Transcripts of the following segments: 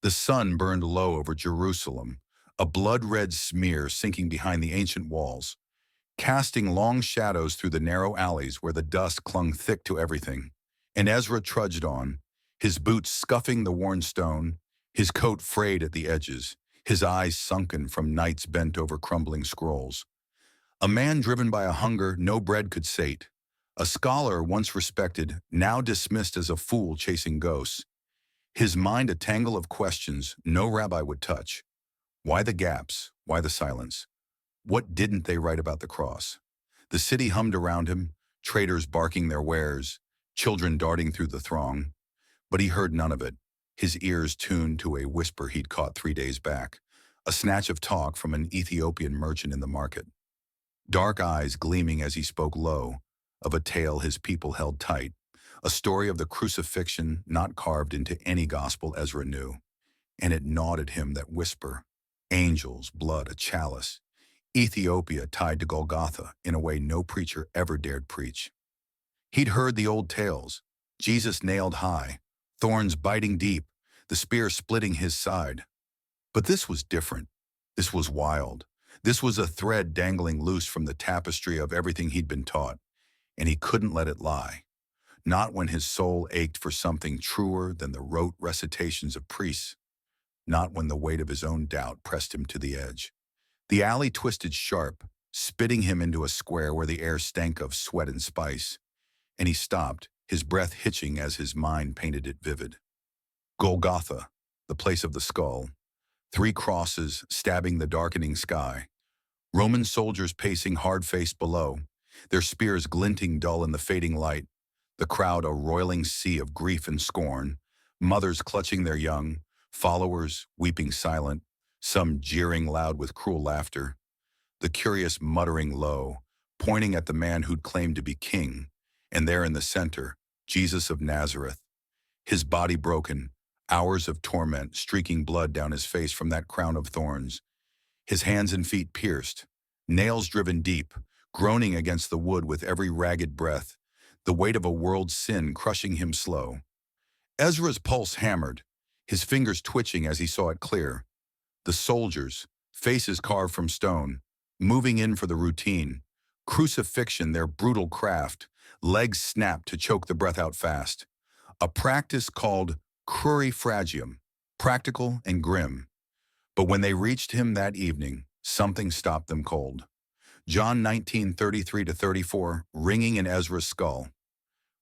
The sun burned low over Jerusalem, a blood-red smear sinking behind the ancient walls, casting long shadows through the narrow alleys where the dust clung thick to everything. And Ezra trudged on, his boots scuffing the worn stone, his coat frayed at the edges, his eyes sunken from nights bent over crumbling scrolls. A man driven by a hunger no bread could sate, a scholar once respected, now dismissed as a fool chasing ghosts. His mind a tangle of questions no rabbi would touch. Why the gaps? Why the silence? What didn't they write about the cross? The city hummed around him, traders barking their wares, children darting through the throng. But he heard none of it, his ears tuned to a whisper he'd caught 3 days back, a snatch of talk from an Ethiopian merchant in the market. Dark eyes gleaming as he spoke low, of a tale his people held tight, a story of the crucifixion not carved into any gospel Ezra knew. And it gnawed at him, that whisper. Angels, blood, a chalice. Ethiopia tied to Golgotha in a way no preacher ever dared preach. He'd heard the old tales, Jesus nailed high, thorns biting deep, the spear splitting his side. But this was different. This was wild. This was a thread dangling loose from the tapestry of everything he'd been taught, and he couldn't let it lie. Not when his soul ached for something truer than the rote recitations of priests. Not when the weight of his own doubt pressed him to the edge. The alley twisted sharp, spitting him into a square where the air stank of sweat and spice. And he stopped, his breath hitching as his mind painted it vivid. Golgotha, the place of the skull. 3 crosses stabbing the darkening sky. Roman soldiers pacing hard-faced below, their spears glinting dull in the fading light. The crowd a roiling sea of grief and scorn, mothers clutching their young, followers weeping silent, some jeering loud with cruel laughter, the curious muttering low, pointing at the man who'd claimed to be king, and there in the center, Jesus of Nazareth, his body broken, hours of torment streaking blood down his face from that crown of thorns, his hands and feet pierced, nails driven deep, groaning against the wood with every ragged breath, the weight of a world's sin crushing him slow. Ezra's pulse hammered, his fingers twitching as he saw it clear. The soldiers, faces carved from stone, moving in for the routine. Crucifixion, their brutal craft, legs snapped to choke the breath out fast. A practice called crurifragium, practical and grim. But when they reached him that evening, something stopped them cold. John 19:33-34, ringing in Ezra's skull.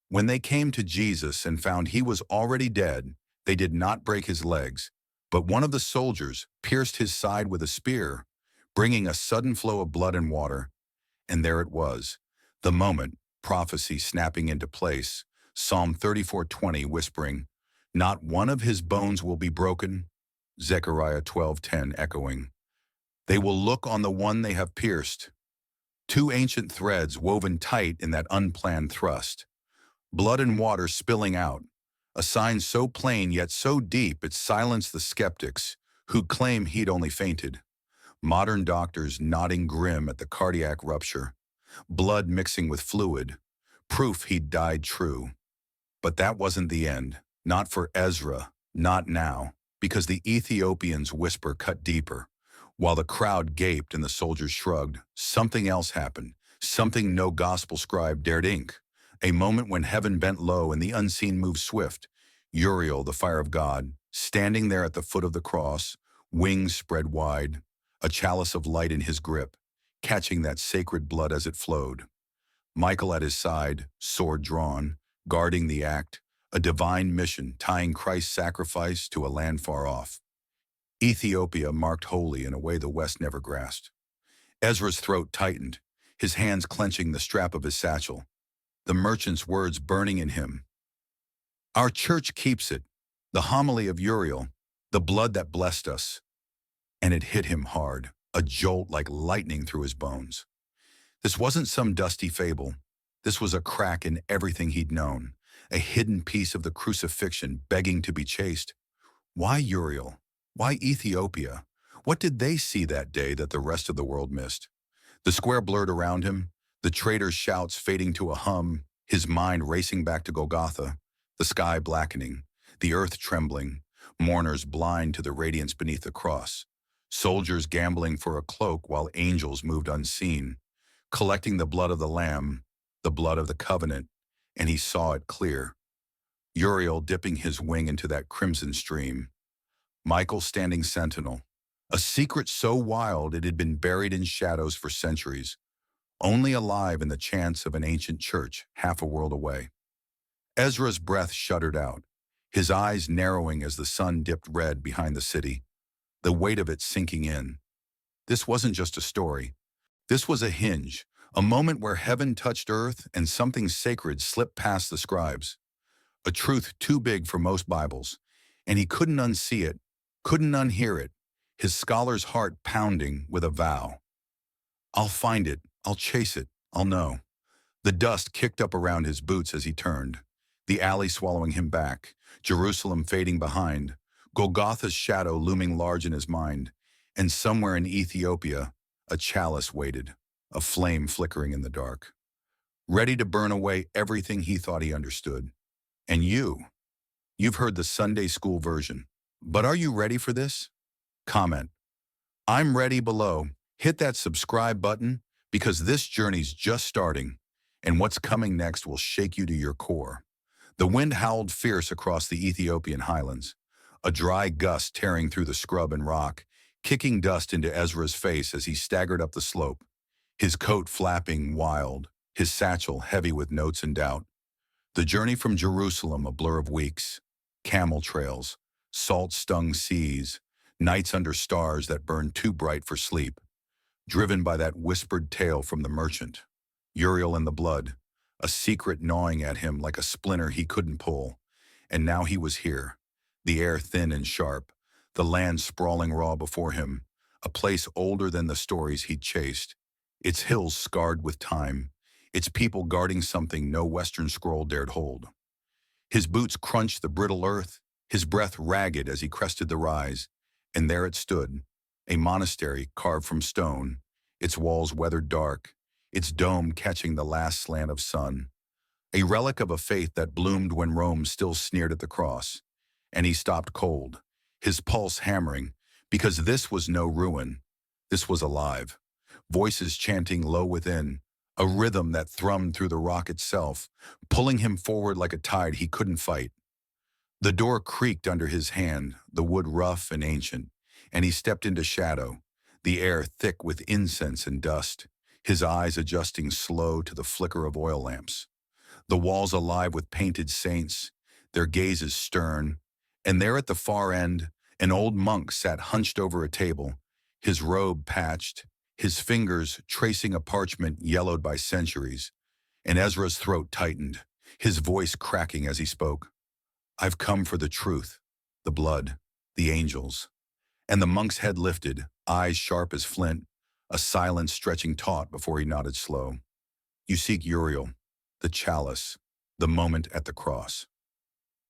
When they came to Jesus and found he was already dead, they did not break his legs, but one of the soldiers pierced his side with a spear, bringing a sudden flow of blood and water. And there it was, the moment, prophecy snapping into place, Psalm 34:20 whispering, "Not one of his bones will be broken," Zechariah 12:10 echoing. "They will look on the one they have pierced." 2 ancient threads woven tight in that unplanned thrust. Blood and water spilling out, a sign so plain yet so deep it silenced the skeptics who claim he'd only fainted. Modern doctors nodding grim at the cardiac rupture, blood mixing with fluid, proof he'd died true. But that wasn't the end, not for Ezra, not now, because the Ethiopian's whisper cut deeper. While the crowd gaped and the soldiers shrugged, something else happened, something no gospel scribe dared ink. A moment when heaven bent low and the unseen moved swift. Uriel, the fire of God, standing there at the foot of the cross, wings spread wide, a chalice of light in his grip, catching that sacred blood as it flowed. Michael at his side, sword drawn, guarding the act, a divine mission tying Christ's sacrifice to a land far off. Ethiopia marked holy in a way the West never grasped. Ezra's throat tightened, his hands clenching the strap of his satchel. The merchant's words burning in him. Our church keeps it, the homily of Uriel, the blood that blessed us. And it hit him hard, a jolt like lightning through his bones. This wasn't some dusty fable. This was a crack in everything he'd known, a hidden piece of the crucifixion begging to be chased. Why Uriel? Why Ethiopia? What did they see that day that the rest of the world missed? The square blurred around him, the trader's shouts fading to a hum, his mind racing back to Golgotha, the sky blackening, the earth trembling. mourners blind to the radiance beneath the cross, soldiers gambling for a cloak while angels moved unseen, collecting the blood of the Lamb, the blood of the covenant, and he saw it clear. Uriel dipping his wing into that crimson stream, Michael standing sentinel, a secret so wild it had been buried in shadows for centuries, only alive in the chants of an ancient church half a world away. Ezra's breath shuddered out, his eyes narrowing as the sun dipped red behind the city, the weight of it sinking in. This wasn't just a story. This was a hinge, a moment where heaven touched earth and something sacred slipped past the scribes. A truth too big for most Bibles, and he couldn't unsee it, couldn't unhear it, his scholar's heart pounding with a vow. I'll find it, I'll chase it, I'll know. The dust kicked up around his boots as he turned, the alley swallowing him back, Jerusalem fading behind, Golgotha's shadow looming large in his mind, and somewhere in Ethiopia, a chalice waited, a flame flickering in the dark, ready to burn away everything he thought he understood. And you've heard the Sunday school version, but are you ready for this? Comment, I'm ready below. Hit that subscribe button because this journey's just starting, and what's coming next will shake you to your core. The wind howled fierce across the Ethiopian highlands, a dry gust tearing through the scrub and rock, kicking dust into Ezra's face as he staggered up the slope, his coat flapping wild, his satchel heavy with notes and doubt. The journey from Jerusalem a blur of weeks, camel trails, salt-stung seas, nights under stars that burned too bright for sleep, driven by that whispered tale from the merchant, Uriel in the blood, a secret gnawing at him like a splinter he couldn't pull. And now he was here, the air thin and sharp, the land sprawling raw before him, a place older than the stories he'd chased, its hills scarred with time, its people guarding something no Western scroll dared hold. His boots crunched the brittle earth, his breath ragged as he crested the rise, and there it stood, a monastery carved from stone, its walls weathered dark, its dome catching the last slant of sun, a relic of a faith that bloomed when Rome still sneered at the cross. And he stopped cold, his pulse hammering, because this was no ruin, this was alive, voices chanting low within, a rhythm that thrummed through the rock itself, pulling him forward like a tide he couldn't fight. The door creaked under his hand, the wood rough and ancient, and he stepped into shadow, the air thick with incense and dust, his eyes adjusting slow to the flicker of oil lamps. The walls alive with painted saints, their gazes stern, and there at the far end, an old monk sat hunched over a table, his robe patched, his fingers tracing a parchment yellowed by centuries, and Ezra's throat tightened, his voice cracking as he spoke. I've come for the truth, the blood, the angels. And the monk's head lifted, eyes sharp as flint, a silence stretching taut before he nodded slow. You seek Uriel, the chalice, the moment at the cross.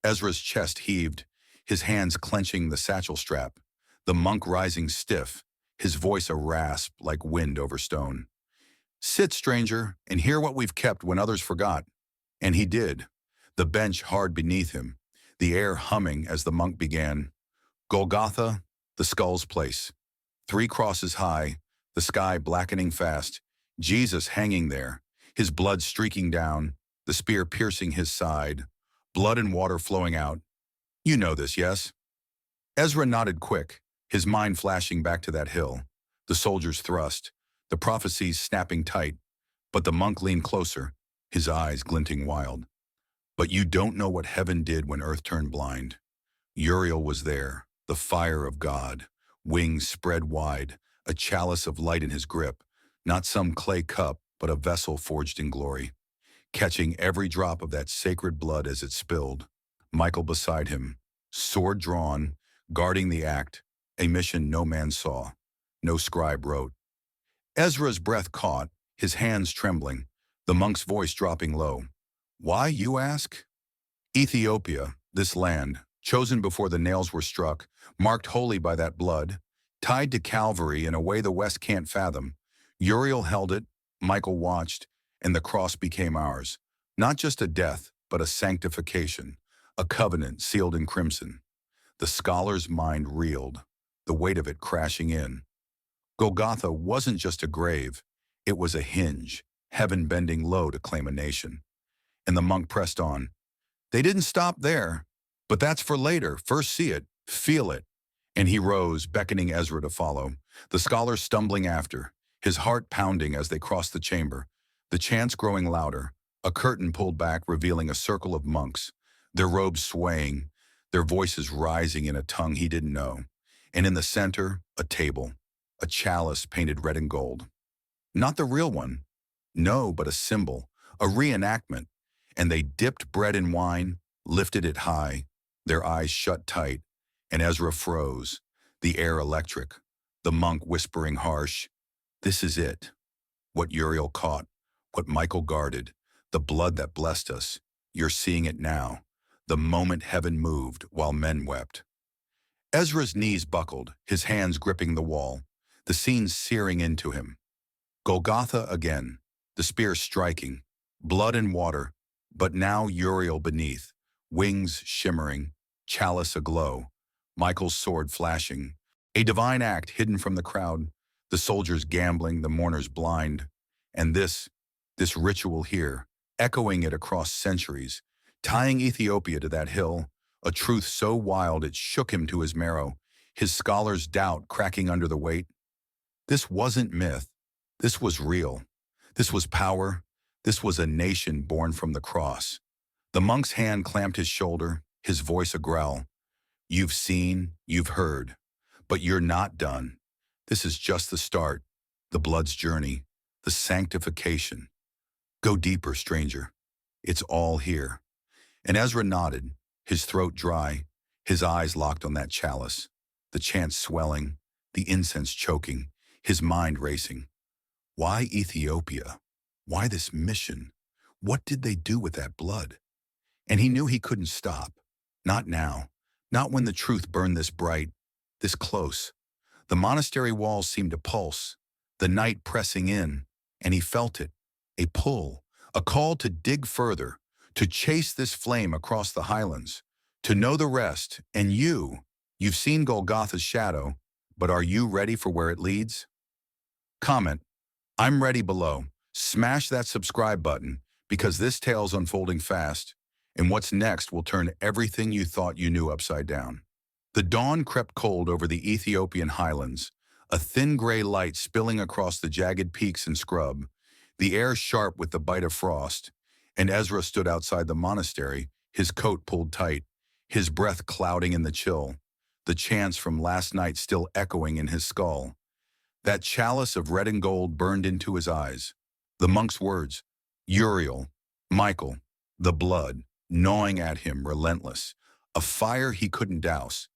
Ezra's chest heaved, his hands clenching the satchel strap, the monk rising stiff, his voice a rasp like wind over stone. Sit, stranger, and hear what we've kept when others forgot. And he did, the bench hard beneath him, the air humming as the monk began. Golgotha, the skull's place. 3 crosses high, the sky blackening fast, Jesus hanging there, his blood streaking down, the spear piercing his side, blood and water flowing out. You know this, yes? Ezra nodded quick, his mind flashing back to that hill, the soldier's thrust, the prophecies snapping tight, but the monk leaned closer, his eyes glinting wild. But you don't know what heaven did when earth turned blind. Uriel was there, the fire of God, wings spread wide, a chalice of light in his grip, not some clay cup, but a vessel forged in glory, catching every drop of that sacred blood as it spilled. Michael beside him, sword drawn, guarding the act, a mission no man saw, no scribe wrote. Ezra's breath caught, his hands trembling, the monk's voice dropping low. Why, you ask? Ethiopia, this land, chosen before the nails were struck, marked holy by that blood, tied to Calvary in a way the West can't fathom. Uriel held it, Michael watched, and the cross became ours. Not just a death, but a sanctification, a covenant sealed in crimson. The scholar's mind reeled, the weight of it crashing in. Golgotha wasn't just a grave, it was a hinge, heaven bending low to claim a nation. And the monk pressed on. They didn't stop there, but that's for later. First see it, feel it. And he rose, beckoning Ezra to follow, the scholar stumbling after, his heart pounding as they crossed the chamber, the chants growing louder, a curtain pulled back revealing a circle of monks, their robes swaying, their voices rising in a tongue he didn't know. And in the center, a table, a chalice painted red and gold. Not the real one, no, but a symbol, a reenactment. And they dipped bread in wine, lifted it high, their eyes shut tight, and Ezra froze, the air electric, the monk whispering harsh, "This is it." What Uriel caught, what Michael guarded, the blood that blessed us. You're seeing it now, the moment heaven moved while men wept. Ezra's knees buckled, his hands gripping the wall, the scene searing into him. Golgotha again, the spear striking, blood and water, but now Uriel beneath, wings shimmering, chalice aglow, Michael's sword flashing. A divine act hidden from the crowd, the soldiers gambling, the mourners blind. And this ritual here, echoing it across centuries, tying Ethiopia to that hill, a truth so wild it shook him to his marrow, his scholar's doubt cracking under the weight. This wasn't myth. This was real. This was power. This was a nation born from the cross. The monk's hand clamped his shoulder, his voice a growl. You've seen, you've heard, but you're not done. This is just the start, the blood's journey, the sanctification. Go deeper, stranger. It's all here. And Ezra nodded, his throat dry, his eyes locked on that chalice, the chant swelling, the incense choking, his mind racing. Why Ethiopia? Why this mission? What did they do with that blood? And he knew he couldn't stop. Not now. Not when the truth burned this bright, this close. The monastery walls seemed to pulse, the night pressing in, and he felt it. A pull, a call to dig further, to chase this flame across the highlands, to know the rest. And you've seen Golgotha's shadow, but are you ready for where it leads? Comment, I'm ready below. Smash that subscribe button, because this tale's unfolding fast, and what's next will turn everything you thought you knew upside down. The dawn crept cold over the Ethiopian highlands, a thin gray light spilling across the jagged peaks and scrub, the air sharp with the bite of frost, and Ezra stood outside the monastery, his coat pulled tight, his breath clouding in the chill, the chants from last night still echoing in his skull. That chalice of red and gold burned into his eyes. The monk's words, Uriel, Michael, the blood, gnawing at him relentless, a fire he couldn't douse.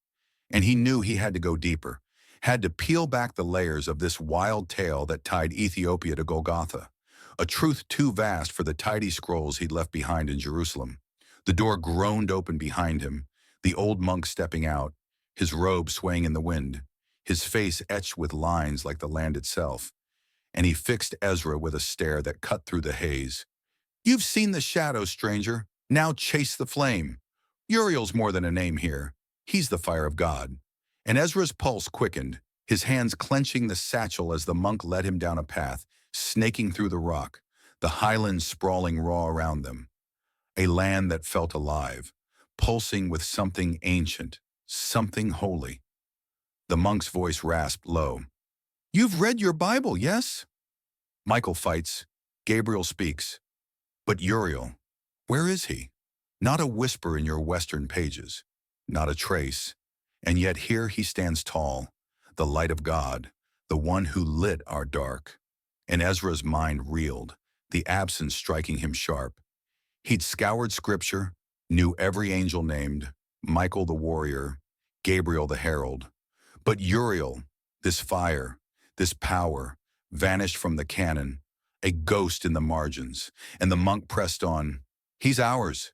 And he knew he had to go deeper, had to peel back the layers of this wild tale that tied Ethiopia to Golgotha, a truth too vast for the tidy scrolls he'd left behind in Jerusalem. The door groaned open behind him, the old monk stepping out, his robe swaying in the wind, his face etched with lines like the land itself. And he fixed Ezra with a stare that cut through the haze. You've seen the shadow, stranger. Now chase the flame. Uriel's more than a name here. He's the fire of God. And Ezra's pulse quickened, his hands clenching the satchel as the monk led him down a path, snaking through the rock, the highlands sprawling raw around them. A land that felt alive, pulsing with something ancient, something holy. The monk's voice rasped low. You've read your Bible, yes? Michael fights. Gabriel speaks. But Uriel, where is he? Not a whisper in your Western pages, not a trace. And yet here he stands tall, the light of God, the one who lit our dark. And Ezra's mind reeled, the absence striking him sharp. He'd scoured scripture, knew every angel named, Michael the warrior, Gabriel the herald. But Uriel, this fire, this power, vanished from the canon, a ghost in the margins. And the monk pressed on. He's ours,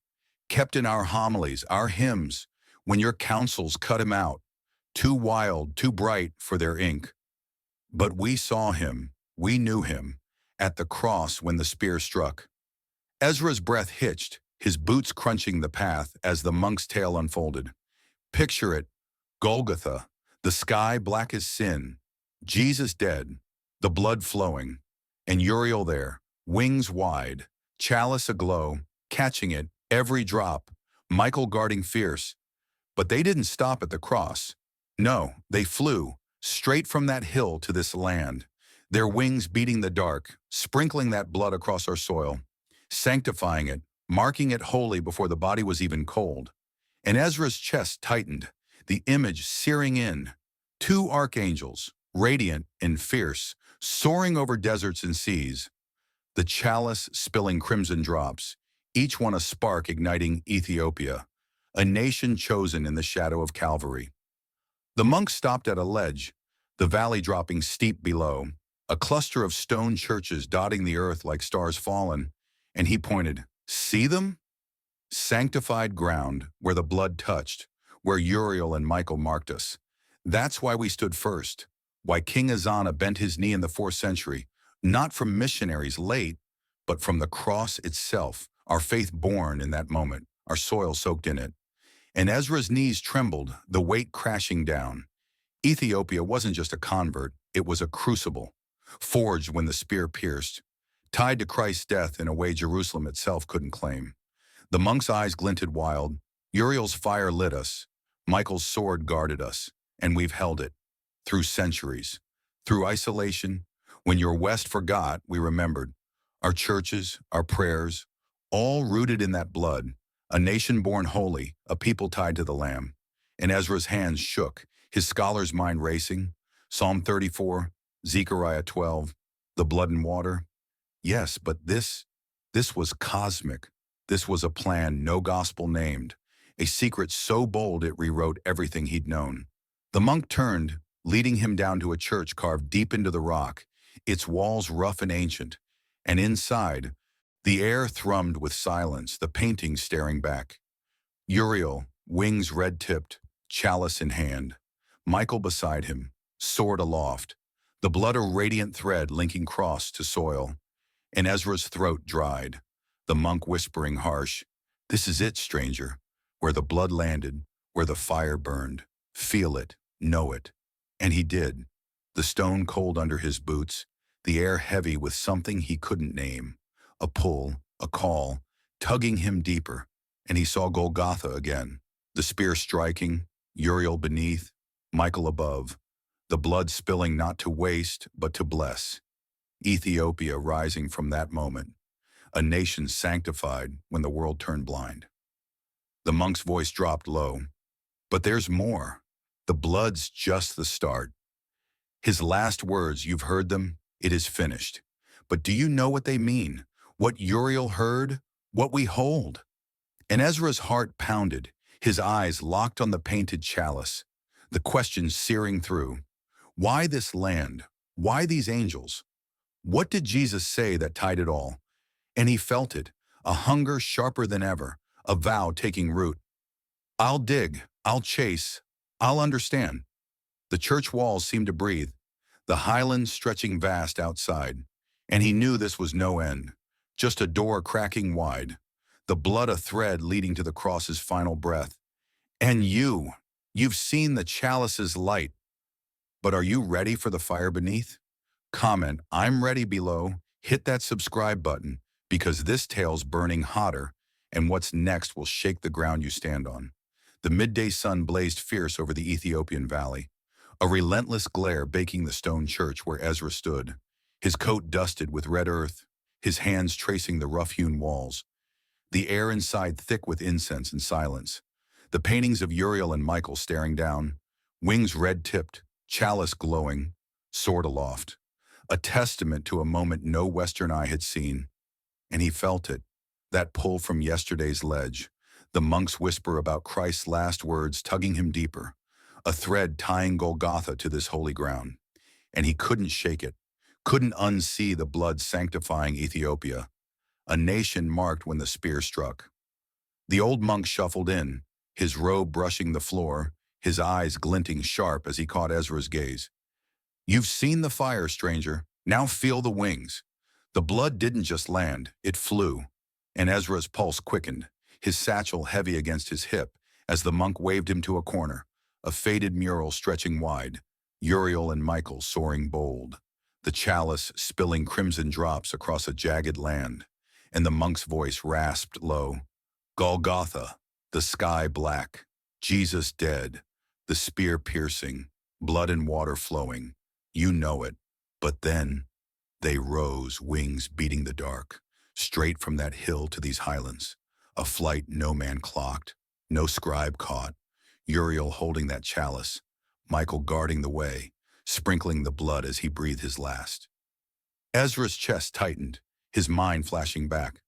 kept in our homilies, our hymns, when your counsels cut him out, too wild, too bright for their ink. But we saw him, we knew him, at the cross when the spear struck. Ezra's breath hitched, his boots crunching the path as the monk's tale unfolded. Picture it, Golgotha, the sky black as sin, Jesus dead, the blood flowing, and Uriel there, wings wide, chalice aglow, catching it, every drop, Michael guarding fierce. But they didn't stop at the cross. No, they flew, straight from that hill to this land, their wings beating the dark, sprinkling that blood across our soil, sanctifying it, marking it holy before the body was even cold. And Ezra's chest tightened, the image searing in. Two archangels, radiant and fierce, soaring over deserts and seas, the chalice spilling crimson drops, each one a spark igniting Ethiopia, a nation chosen in the shadow of Calvary. The monks stopped at a ledge, the valley dropping steep below, a cluster of stone churches dotting the earth like stars fallen, and he pointed, "See them? Sanctified ground where the blood touched, where Uriel and Michael marked us. That's why we stood first, why King Azana bent his knee in the 4th century, not from missionaries late, but from the cross itself, our faith born in that moment, our soil soaked in it. And Ezra's knees trembled, the weight crashing down. Ethiopia wasn't just a convert, it was a crucible, forged when the spear pierced, tied to Christ's death in a way Jerusalem itself couldn't claim. The monk's eyes glinted wild, Uriel's fire lit us, Michael's sword guarded us, and we've held it. Through centuries, through isolation, when your West forgot, we remembered. Our churches, our prayers, all rooted in that blood, a nation born holy, a people tied to the Lamb. And Ezra's hands shook, his scholar's mind racing. Psalm 34, Zechariah 12, the blood and water. Yes, but this was cosmic. This was a plan no gospel named, a secret so bold it rewrote everything he'd known. The monk turned, leading him down to a church carved deep into the rock, its walls rough and ancient, and inside, the air thrummed with silence, the paintings staring back. Uriel, wings red-tipped, chalice in hand. Michael beside him, sword aloft, the blood a radiant thread linking cross to soil. And Ezra's throat dried, the monk whispering harsh, "This is it, stranger, where the blood landed, where the fire burned. Feel it, know it." And he did, the stone cold under his boots, the air heavy with something he couldn't name, a pull, a call, tugging him deeper, and he saw Golgotha again, the spear striking, Uriel beneath, Michael above, the blood spilling not to waste, but to bless. Ethiopia rising from that moment, a nation sanctified when the world turned blind. The monk's voice dropped low. But there's more. The blood's just the start. His last words, you've heard them, it is finished. But do you know what they mean? What Uriel heard? What we hold? And Ezra's heart pounded, his eyes locked on the painted chalice, the question searing through. Why this land? Why these angels? What did Jesus say that tied it all? And he felt it, a hunger sharper than ever, a vow taking root. I'll dig, I'll chase, I'll understand. The church walls seemed to breathe, the highlands stretching vast outside, and he knew this was no end, just a door cracking wide, the blood a thread leading to the cross's final breath. And you've seen the chalice's light, but are you ready for the fire beneath? Comment, "I'm ready" below, hit that subscribe button, because this tale's burning hotter, and what's next will shake the ground you stand on. The midday sun blazed fierce over the Ethiopian valley, a relentless glare baking the stone church where Ezra stood, his coat dusted with red earth, his hands tracing the rough-hewn walls, the air inside thick with incense and silence, the paintings of Uriel and Michael staring down, wings red-tipped, chalice glowing, sword aloft, a testament to a moment no Western eye had seen. And he felt it, that pull from yesterday's ledge, the monk's whisper about Christ's last words tugging him deeper, a thread tying Golgotha to this holy ground. And he couldn't shake it, couldn't unsee the blood sanctifying Ethiopia, a nation marked when the spear struck. The old monk shuffled in, his robe brushing the floor, his eyes glinting sharp as he caught Ezra's gaze. "You've seen the fire, stranger, now feel the wings." The blood didn't just land, it flew, and Ezra's pulse quickened, his satchel heavy against his hip, as the monk waved him to a corner. a faded mural stretching wide, Uriel and Michael soaring bold, the chalice spilling crimson drops across a jagged land, and the monk's voice rasped low, Golgotha, the sky black, Jesus dead, the spear piercing, blood and water flowing. You know it. But then they rose, wings beating the dark, straight from that hill to these highlands, a flight no man clocked, no scribe caught, Uriel holding that chalice, Michael guarding the way, sprinkling the blood as he breathed his last. Ezra's chest tightened, his mind flashing back.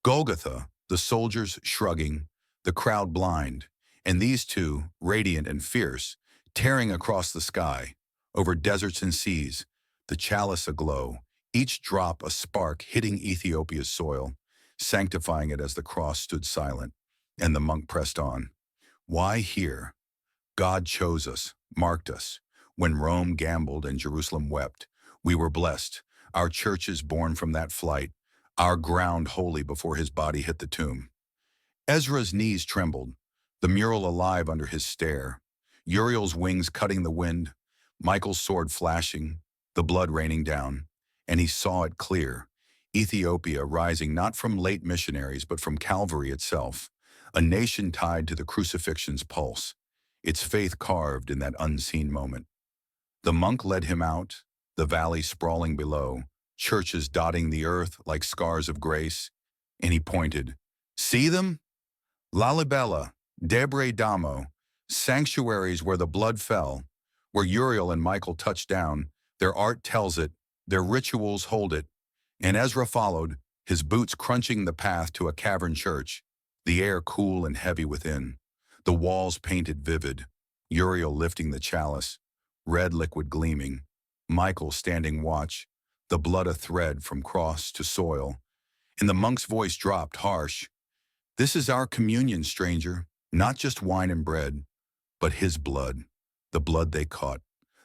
Golgotha, the soldiers shrugging, the crowd blind, and these two, radiant and fierce, tearing across the sky, over deserts and seas, the chalice aglow, each drop a spark hitting Ethiopia's soil, sanctifying it as the cross stood silent, and the monk pressed on. Why here? God chose us, marked us. When Rome gambled and Jerusalem wept, we were blessed, our churches born from that flight, our ground holy before his body hit the tomb. Ezra's knees trembled, the mural alive under his stare, Uriel's wings cutting the wind, Michael's sword flashing, the blood raining down, and he saw it clear, Ethiopia rising not from late missionaries but from Calvary itself, a nation tied to the crucifixion's pulse, its faith carved in that unseen moment. The monk led him out, the valley sprawling below, churches dotting the earth like scars of grace, and he pointed, See them? Lalibela, Debre Damo, sanctuaries where the blood fell, where Uriel and Michael touched down, their art tells it, their rituals hold it, and Ezra followed, his boots crunching the path to a cavern church, the air cool and heavy within, the walls painted vivid, Uriel lifting the chalice, red liquid gleaming, Michael standing watch, the blood a thread from cross to soil, and the monk's voice dropped harsh, This is our communion, stranger, not just wine and bread, but his blood, the blood they caught,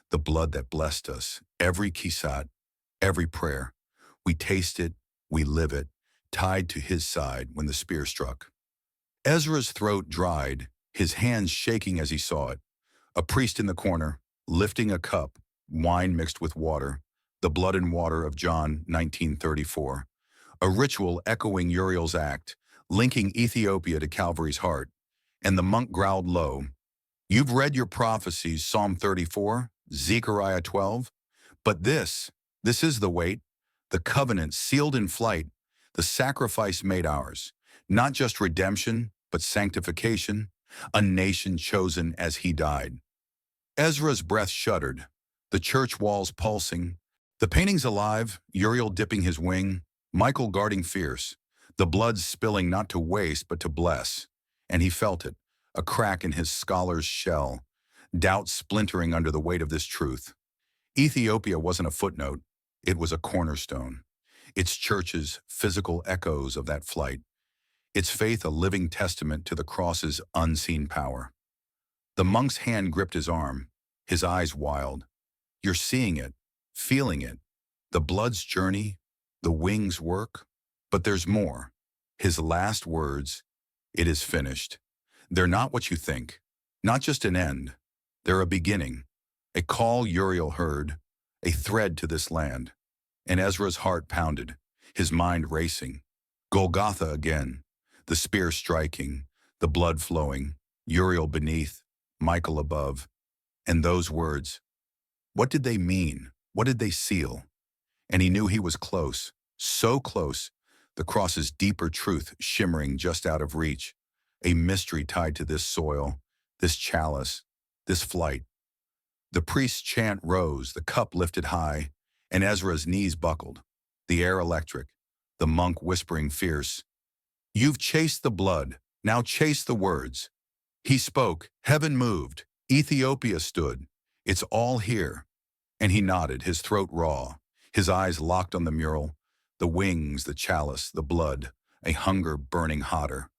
the blood that blessed us, every kisat, every prayer. We taste it, we live it, tied to his side when the spear struck. Ezra's throat dried, his hands shaking as he saw it. A priest in the corner, lifting a cup, wine mixed with water, the blood and water of John 19:34. A ritual echoing Uriel's act, linking Ethiopia to Calvary's heart. And the monk growled low, You've read your prophecies, Psalm 34, Zechariah 12, but this is the weight, the covenant sealed in flight, the sacrifice made ours, not just redemption, but sanctification, a nation chosen as he died. Ezra's breath shuddered, the church walls pulsing, the paintings alive, Uriel dipping his wing, Michael guarding fierce, the blood spilling not to waste but to bless, and he felt it, a crack in his scholar's shell, doubt splintering under the weight of this truth. Ethiopia wasn't a footnote, it was a cornerstone. Its churches, physical echoes of that flight. Its faith a living testament to the cross's unseen power. The monk's hand gripped his arm, his eyes wild. You're seeing it, feeling it. The blood's journey, the wings' work. But there's more. His last words, it is finished. They're not what you think, not just an end. They're a beginning, a call Uriel heard, a thread to this land. And Ezra's heart pounded, his mind racing. Golgotha again, the spear striking, the blood flowing, Uriel beneath, Michael above. And those words, what did they mean? What did they seal? And he knew he was close, so close, the cross's deeper truth shimmering just out of reach, a mystery tied to this soil, this chalice, this flight. The priest's chant rose, the cup lifted high, and Ezra's knees buckled, the air electric, the monk whispering fierce, You've chased the blood, now chase the words. He spoke, heaven moved, Ethiopia stood, it's all here. And he nodded, his throat raw, his eyes locked on the mural, the wings, the chalice, the blood, a hunger burning hotter.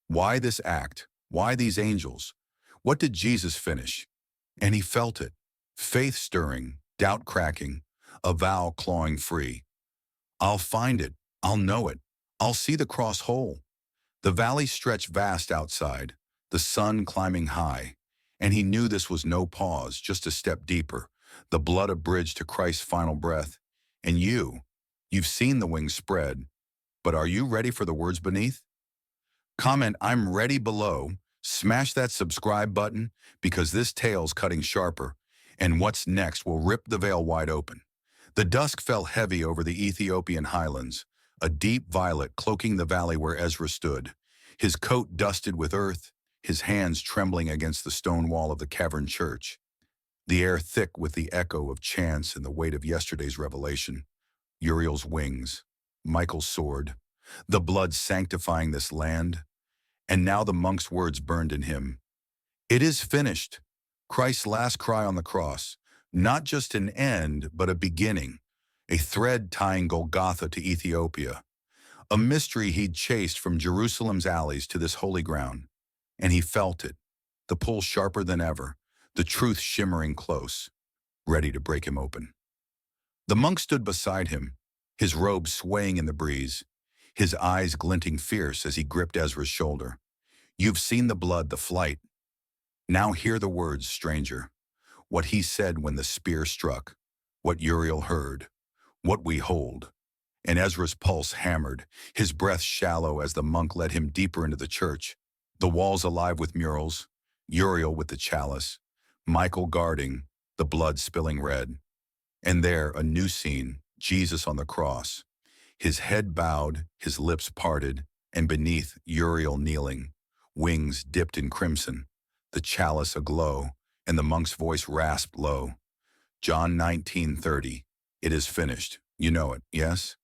Why this act? Why these angels? What did Jesus finish? And he felt it, faith stirring, doubt cracking, a vow clawing free. I'll find it, I'll know it, I'll see the cross whole. The valley stretched vast outside, the sun climbing high, And he knew this was no pause, just a step deeper, the blood a bridge to Christ's final breath. And you've seen the wings spread, but are you ready for the words beneath? Comment, "I'm ready" below. Smash that subscribe button because this tale's cutting sharper, and what's next will rip the veil wide open. The dusk fell heavy over the Ethiopian highlands, a deep violet cloaking the valley where Ezra stood, his coat dusted with earth, his hands trembling against the stone wall of the cavern church, the air thick with the echo of chants and the weight of yesterday's revelation. Uriel's wings, Michael's sword, the blood sanctifying this land, and now the monk's words burned in him. It is finished. Christ's last cry on the cross, not just an end, but a beginning, a thread tying Golgotha to Ethiopia, a mystery he'd chased from Jerusalem's alleys to this holy ground. And he felt it, the pull sharper than ever, the truth shimmering close, ready to break him open. The monk stood beside him, his robe swaying in the breeze, his eyes glinting fierce as he gripped Ezra's shoulder. "You've seen the blood, the flight. Now hear the words, stranger. What he said when the spear struck, what Uriel heard, what we hold." And Ezra's pulse hammered, his breath shallow as the monk led him deeper into the church, the walls alive with murals, Uriel with the chalice, Michael guarding, the blood spilling red. And there, a new scene, Jesus on the cross, his head bowed, his lips parted, and beneath Uriel kneeling, wings dipped in crimson, the chalice aglow, and the monk's voice rasped low. John 19:30, "It is finished." You know it, yes?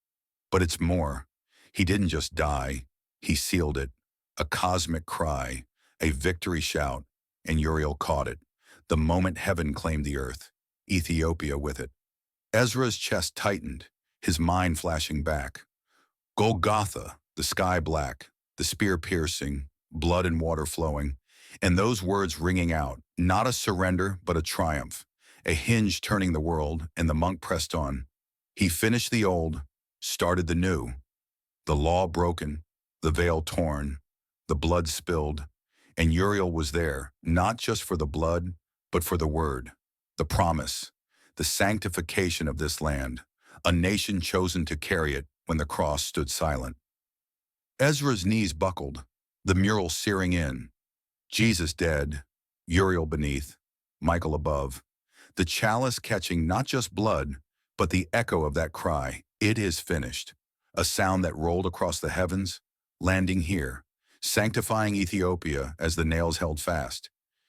But it's more. He didn't just die, he sealed it. A cosmic cry, a victory shout, and Uriel caught it. The moment heaven claimed the earth, Ethiopia with it. Ezra's chest tightened, his mind flashing back. Golgotha, the sky black, the spear piercing, blood and water flowing, and those words ringing out, not a surrender, but a triumph, a hinge turning the world, and the monk pressed on. He finished the old, started the new, the law broken, the veil torn, the blood spilled, and Uriel was there, not just for the blood, but for the word, the promise, the sanctification of this land, a nation chosen to carry it when the cross stood silent. Ezra's knees buckled, the mural searing in, Jesus dead, Uriel beneath, Michael above, the chalice catching not just blood, but the echo of that cry, "It is finished," a sound that rolled across the heavens, landing here, sanctifying Ethiopia as the nails held fast,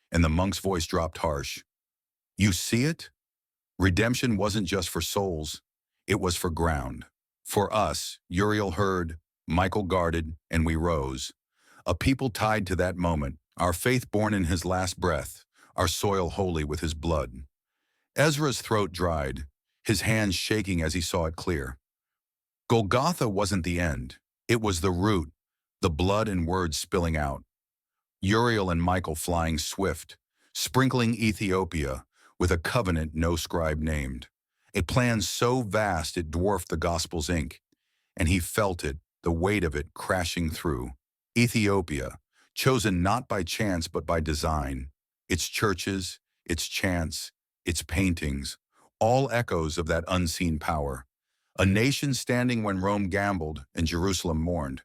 and the monk's voice dropped harsh. "You see it? Redemption wasn't just for souls, it was for ground. For us, Uriel heard, Michael guarded, and we rose. A people tied to that moment, our faith born in his last breath, our soil holy with his blood." Ezra's throat dried, his hands shaking as he saw it clear. Golgotha wasn't the end, it was the root, the blood and words spilling out. Uriel and Michael flying swift, sprinkling Ethiopia with a covenant no scribe named, a plan so vast it dwarfed the gospel's ink, and he felt it, the weight of it crashing through. Ethiopia, chosen not by chance but by design, its churches, its chants, its paintings, all echoes of that unseen power. A nation standing when Rome gambled and Jerusalem mourned.